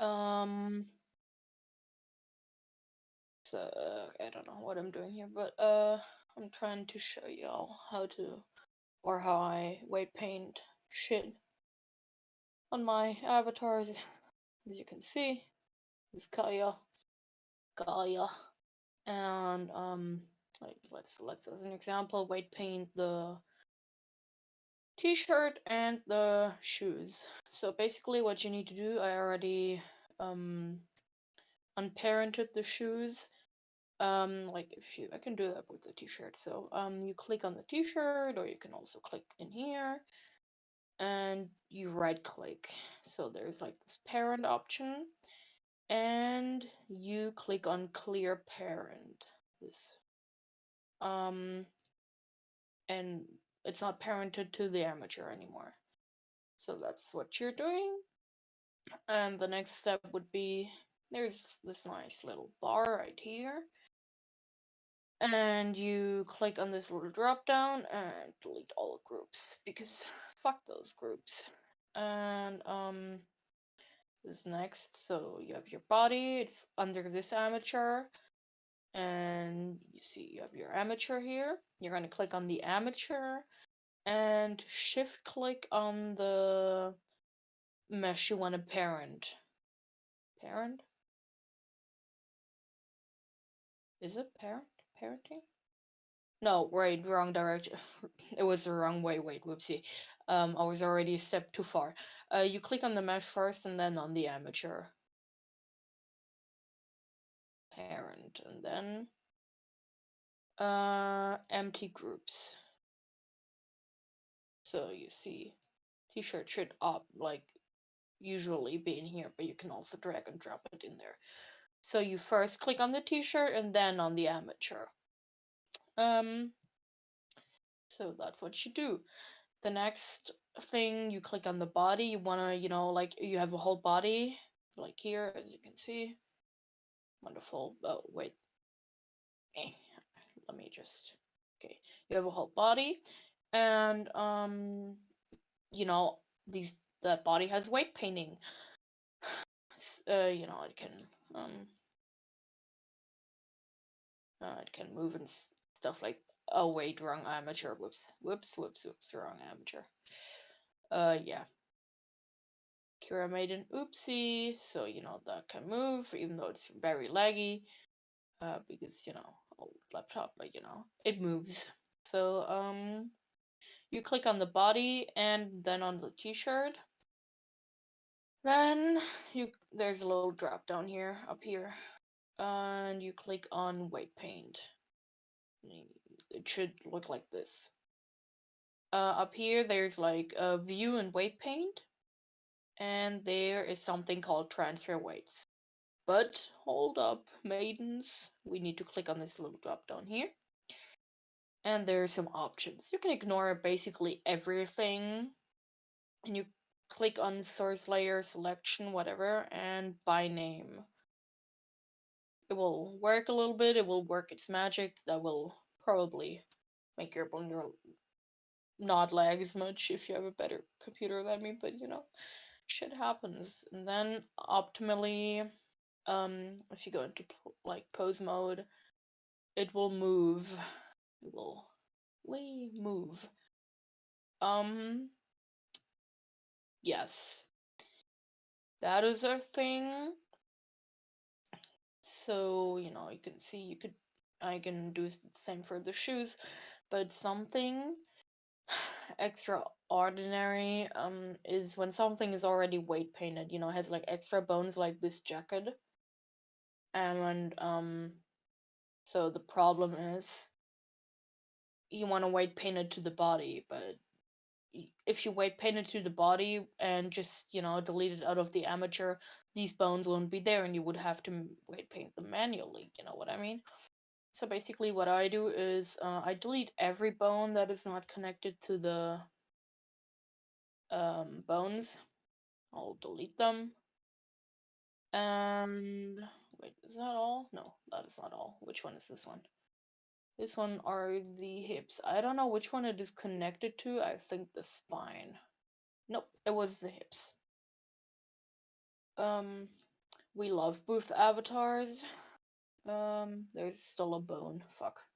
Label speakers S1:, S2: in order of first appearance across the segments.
S1: Um, so I don't know what I'm doing here, but I'm trying to show y'all how to, or how I weight paint shit on my avatars. As you can see, this is Kaya, and like let's as an example weight paint the t-shirt and the shoes. So basically, what you need to do, I already unparented the shoes. Like if you, I can do that with the t-shirt. So you click on the t-shirt, or you can also click in here, and you right click. So there's like this parent option, and you click on clear parent. This and it's not parented to the amateur anymore. So that's what you're doing. And the next step would be, there's this nice little bar right here, and you click on this little drop down and delete all groups, because fuck those groups. And this is next. So you have your body, it's under this amateur, and you see you have your amateur here. You're going to click on the amateur and shift click on the mesh you want to parent. Is it parenting? No, right, wrong direction. It was the wrong way. Wait, whoopsie. I was already a step too far. You click on the mesh first, and then on the amateur parent, and then empty groups. So you see, t-shirt should up like usually be in here, but you can also drag and drop it in there. So you first click on the t-shirt and then on the amateur. So that's what you do. The next thing, you click on the body. You wanna, like you have a whole body, like here, as you can see. Wonderful. Oh, wait. Let me just. Okay, you have a whole body, and these that body has weight painting. It can um it can move and stuff like. Oh wait, wrong amateur. Whoops, wrong amateur. Yeah. Kira made an oopsie, so that can move, even though it's very laggy. Because old laptop, but it moves. So you click on the body and then on the t-shirt. Then there's a little drop down here, up here, and you click on weight paint. It should look like this. Up here there's like a view and weight paint, and there is something called transfer weights. But hold up, maidens, we need to click on this little drop down here. And there are some options. You can ignore basically everything, and you click on source layer, selection, whatever, and by name. It will work a little bit, it will work its magic, that will probably make your blender not lag as much if you have a better computer than me, but shit happens. And then optimally, if you go into like pose mode, it will move. It will move. Yes, that is our thing. So you can see, I can do the same for the shoes, but something extraordinary is when something is already weight painted, has like extra bones like this jacket. And so the problem is, you want to weight paint it to the body, but if you weight paint it to the body and just delete it out of the amateur, these bones won't be there, and you would have to weight paint them manually. You know what I mean? So basically, what I do is I delete every bone that is not connected to the bones. I'll delete them. And wait, is that all? No, that is not all. Which one is this one? This one are the hips. I don't know which one it is connected to. I think the spine. Nope, it was the hips. we love booth avatars. There's still a bone. Fuck.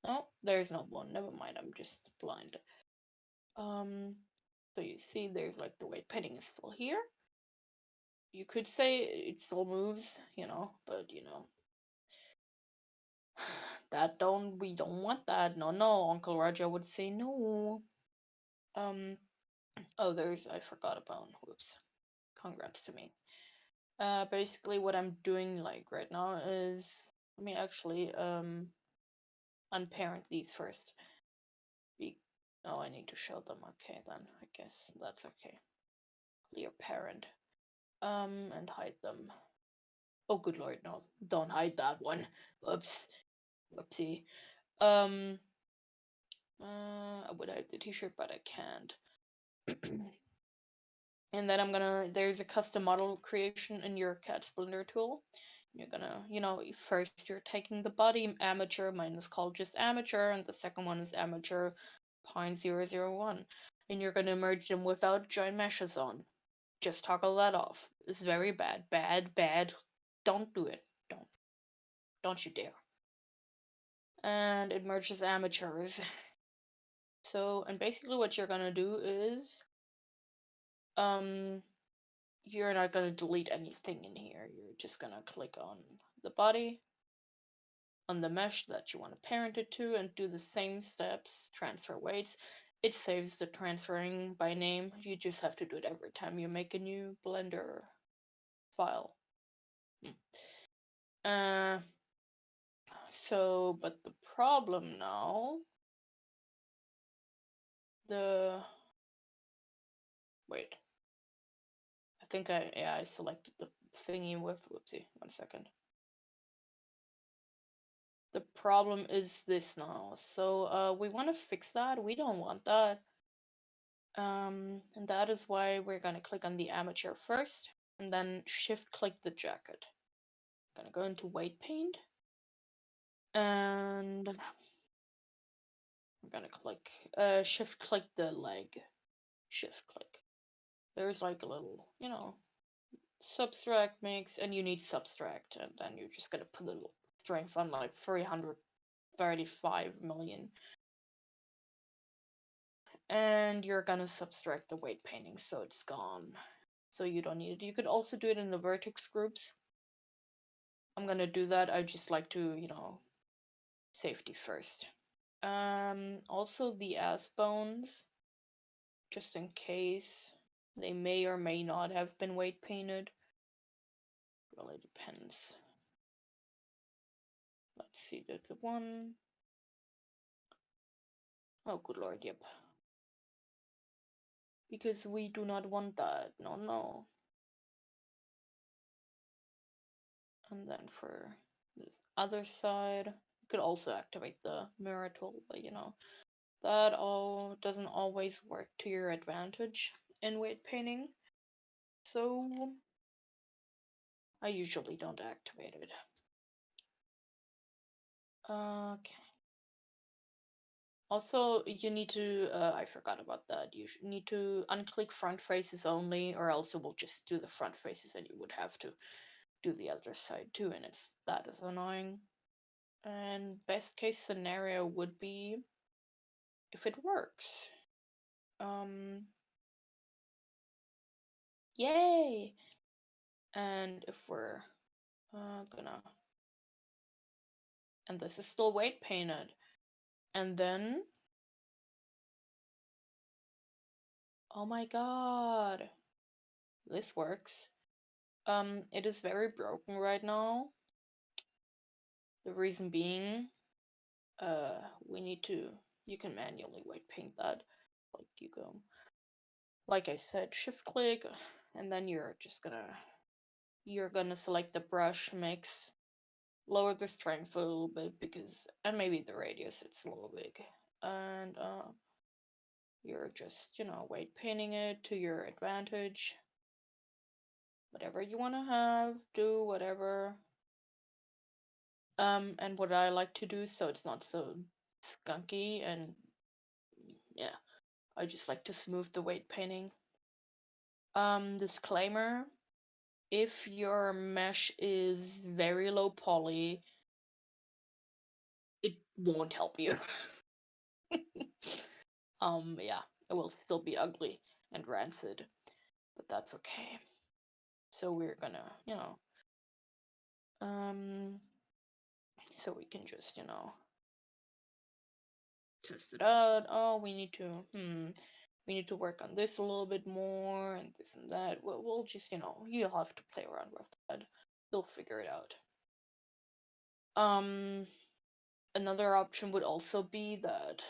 S1: Oh, there's no bone. Never mind. I'm just blind. So you see, there's like the weight painting is still here. You could say it still moves, but we don't want that. No, Uncle Roger would say no. Oh, I forgot a bone. Whoops. Congrats to me. Basically what I'm doing like right now is, let me actually, unparent these first. Oh, I need to show them. Okay, then I guess that's okay. Clear parent. And hide them. Oh, good lord, no! Don't hide that one. Whoops, whoopsie. I would hide the T-shirt, but I can't. And then there's a custom model creation in your cat Splinter tool. You're gonna, first you're taking the body amateur. Mine is called just amateur, and the second one is amateur 0.001. And you're gonna merge them without join meshes on. Just toggle that off. It's very bad. Bad. Don't do it. Don't you dare. And it merges amateurs. So, and basically what you're gonna do is, you're not gonna delete anything in here. You're just gonna click on the body, on the mesh that you want to parent it to, and do the same steps, transfer weights. It saves the transferring by name. You just have to do it every time you make a new Blender file. But the problem now, wait, I think I selected the thingy with, whoopsie, 1 second. The problem is this now. So we want to fix that. We don't want that. And that is why we're going to click on the amateur first, and then shift click the jacket. I'm going to go into weight paint, and I'm going to click, shift click the leg. Shift click. There's like a little, subtract mix, and you need subtract, and then you're just going to put a little strength on like 335 million. And you're gonna subtract the weight painting so it's gone, so you don't need it. You could also do it in the vertex groups. I'm gonna do that. I just like to, safety first. Also the ass bones, just in case, they may or may not have been weight painted. Really depends. Let's see, the one. Oh, good lord, yep. Because we do not want that. No. And then for this other side, you could also activate the mirror tool, but that all doesn't always work to your advantage in weight painting. So I usually don't activate it. Okay. Also, you need to, I forgot about that. You need to unclick front faces only, or else it will just do the front faces and you would have to do the other side too, and that is annoying. And best case scenario would be if it works. Yay! And if we're and this is still weight painted, and then, oh my god, this works. It is very broken right now. The reason being, you can manually weight paint that. Like like I said, shift click, and then you're gonna select the brush mix, lower the strength a little bit and maybe the radius, it's a little big, and you're just, weight painting it to your advantage. Whatever you want to have, do whatever. And what I like to do so it's not so skunky, and yeah, I just like to smooth the weight painting. Disclaimer, if your mesh is very low poly, it won't help you. Yeah, it will still be ugly and rancid, but that's okay. So we're gonna, so we can just, test it out. Oh, we need to work on this a little bit more and this and that. We'll just, you'll have to play around with that. You'll figure it out. Another option would also be that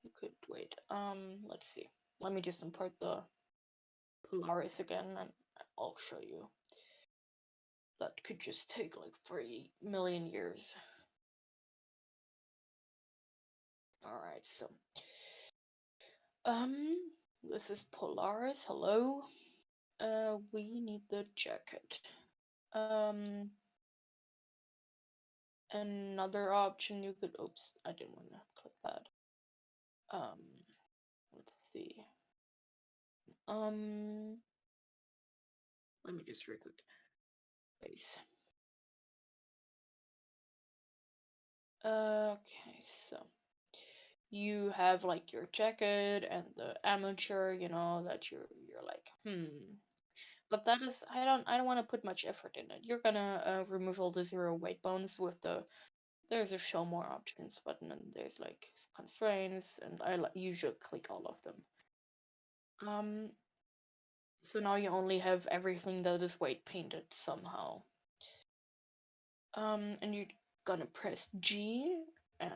S1: you could wait. Let's see. Let me just import the Polaris again and I'll show you. That could just take like 3 million years. Alright, so this is Polaris. Hello. We need the jacket. Another option you could, oops, I didn't want to click that. Let's see. Let me just real quick. Base. Okay, so you have like your jacket and the amateur, that you're like, but that is, I don't want to put much effort in it. You're gonna remove all the zero weight bones with there's a show more options button and there's like constraints and I usually click all of them. So now you only have everything that is weight painted somehow. And you're gonna press G and,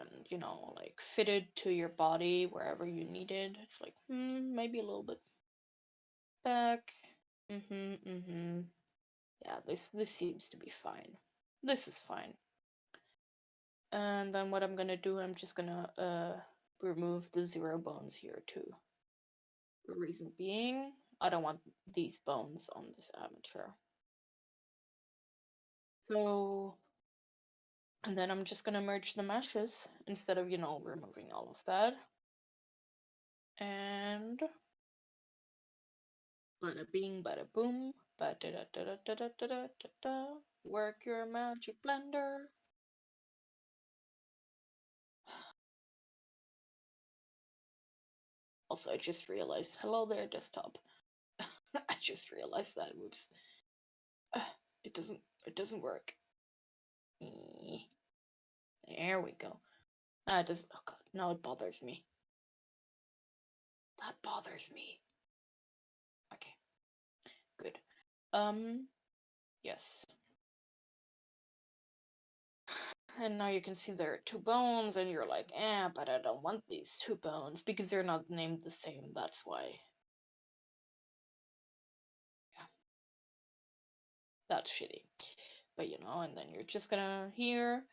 S1: like fit it to your body wherever you need it. It's like, maybe a little bit back. Yeah, this seems to be fine. This is fine. And then what I'm gonna do, I'm just gonna remove the zero bones here too. The reason being, I don't want these bones on this amateur. So, and then I'm just gonna merge the meshes instead of, removing all of that. And bada bing, bada boom, ba da da da da da da da da da. Work your magic blender. Also, I just realized, hello there, desktop. I just realized that. Whoops. It doesn't work. There we go. It does. Oh god, now it bothers me. That bothers me. Okay, good. Yes. And now you can see there are two bones, and you're like, but I don't want these two bones because they're not named the same. That's why. Yeah, that's shitty. But and then you're just gonna here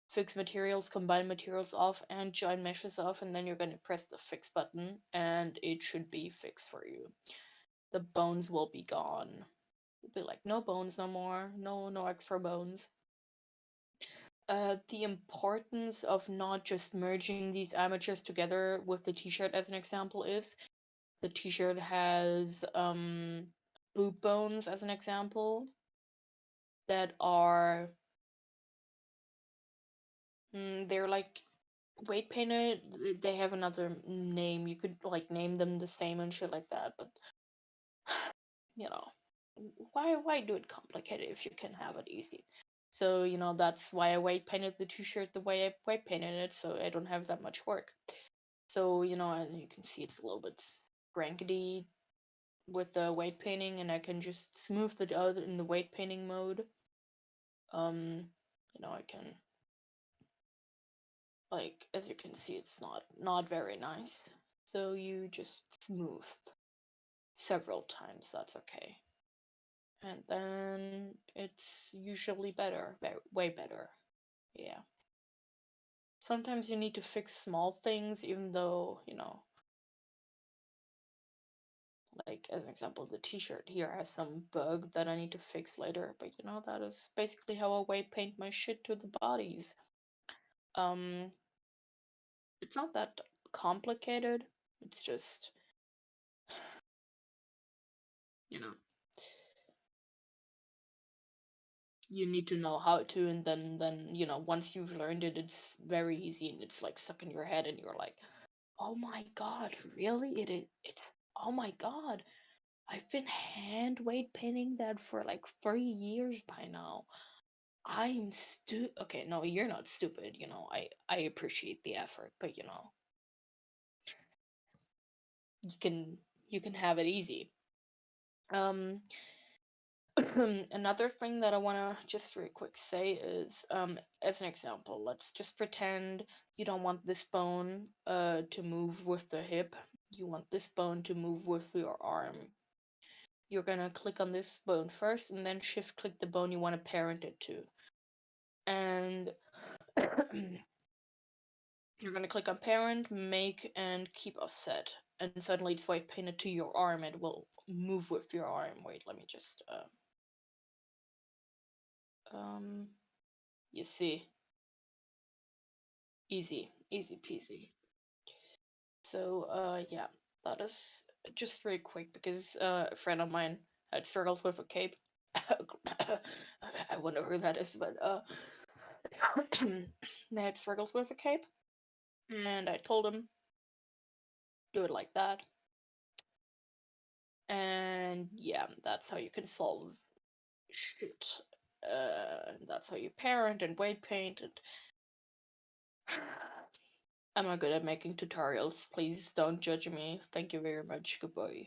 S1: fix materials, combine materials off, and join meshes off, and then you're gonna press the fix button, and it should be fixed for you. The bones will be gone. You'll be like, no bones no more, no extra bones. The importance of not just merging these amateurs together with the t-shirt as an example is the t-shirt has boob bones as an example that are they're like weight painted. They have another name. You could like name them the same and shit like that, but you know why do it complicated if you can have it easy? So that's why I weight painted the t-shirt the way I weight painted it, so I don't have that much work. So and you can see it's a little bit grankety with the weight painting, and I can just smooth it out in the weight painting mode. I can, like, as you can see, it's not very nice. So you just smooth several times. That's okay. And then it's usually better, way better. Yeah. Sometimes you need to fix small things, even though, like as an example, the t-shirt here has some bug that I need to fix later, but that is basically how I weight paint my shit to the bodies. It's not that complicated. It's just, you know, you need to know how to, and then you know, once you've learned it, it's very easy and it's like stuck in your head and you're like, oh my god, really? It oh my god, I've been hand weight painting that for like 3 years by now. I'm okay, no, you're not stupid, you know. I appreciate the effort, but you know, you can you can have it easy. Um Another thing that I want to just really quick say is, as an example, let's just pretend you don't want this bone to move with the hip. You want this bone to move with your arm. You're gonna click on this bone first and then shift click the bone you want to parent it to. And you're gonna click on parent, make, and keep offset. And suddenly it's white painted to your arm and will move with your arm. Wait, let me just you see. Easy peasy. So, yeah, that is just very quick because a friend of mine had struggles with a cape. I wonder who that is, but they had struggles with a cape, and I told him do it like that, and yeah, that's how you can solve shit. That's how you parent and weight paint, and I'm not good at making tutorials. Please don't judge me. Thank you very much. Goodbye.